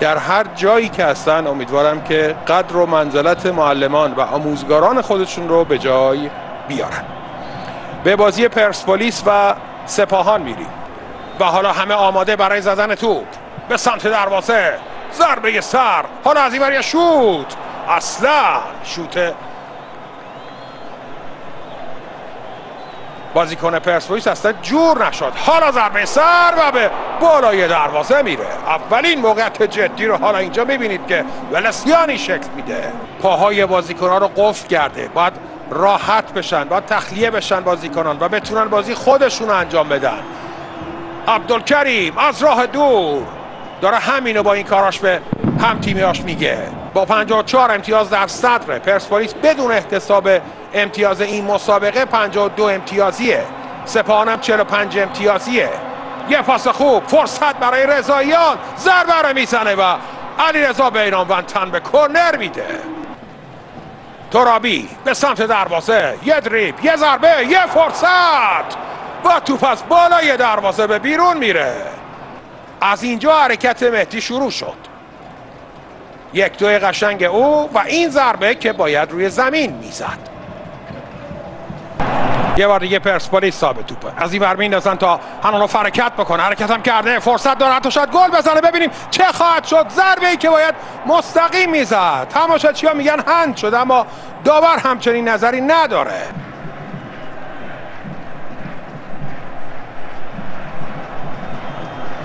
در هر جایی که هستن امیدوارم که قدر و منزلت معلمان و آموزگاران خودشون رو به جای بیارن. به بازی پرسپولیس و سپاهان میریم و حالا همه آماده برای زدن توپ به سمت دروازه. ضربه سر، حالا از این ور شوت، اصلا شوت بازیکن پرسپولیس اصلا جور نشد. حالا ضربه سر و به بالای دروازه میره. اولین موقعیت جدی رو حالا اینجا میبینید که ولسیانی شکل میده. پاهای بازیکنان رو قفل کرده، باید راحت بشن، باید تخلیه بشن بازیکنان و بتونن بازی خودشون رو انجام بدن. عبدالکریم از راه دور داره همینو با این کاراش به هم تیمیاش میگه. با 54 امتیاز در صدر پرسپولیس بدون احتساب امتیاز این مسابقه 52 امتیازیه. سپاهان هم 45 امتیازیه. یه پاس خوب، فرصت برای رضاییان، ضربه رو میزنه و علیرضا بیناموند تن به کرنر میده. ترابی به سمت دروازه، یه دریبل، یه ضربه، یه فرصت و توپ از بالای دروازه به بیرون میره. از اینجا حرکت مهدی شروع شد. 1-2 قشنگ او و این ضربه که باید روی زمین میزد. یه بار دیگه پرسپولیس صاحب توپه، از این ور میندازن تا هنانوف حرکت بکنه. حرکت هم کرده، فرصت داره حتی شاید گل بزنه. ببینیم چه خواهد شد. ضربه ای که باید مستقیم میزد. تماشاچی‌ها میگن هند شد، اما داور همچنین نظری نداره.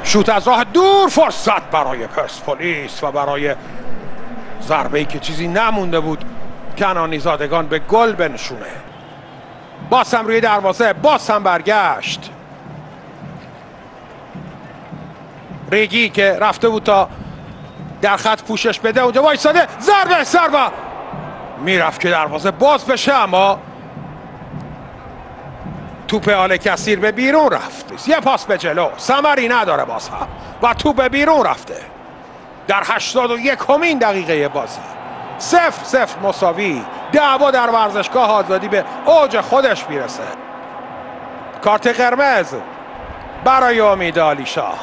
شوت از راه دور، فرصت برای پرسپولیس و برای ضربه‌ای که چیزی نمونده بود کنانی زادگان به گل بنشونه. باز هم روی دروازه، باز هم برگشت. ریگی که رفته بود تا در خط پوشش بده اونجا وایساده، ضربه سر و میرفت که دروازه باز بشه، اما توپ آل کثیر به بیرون رفت. یه پاس به جلو، ثمری نداره باز هم و توپ به بیرون رفته. در 81مین دقیقه بازی 0-0 مساوی. دعوا در ورزشگاه آزادی به اوج خودش میرسه. کارت قرمز برای امید علیشاه.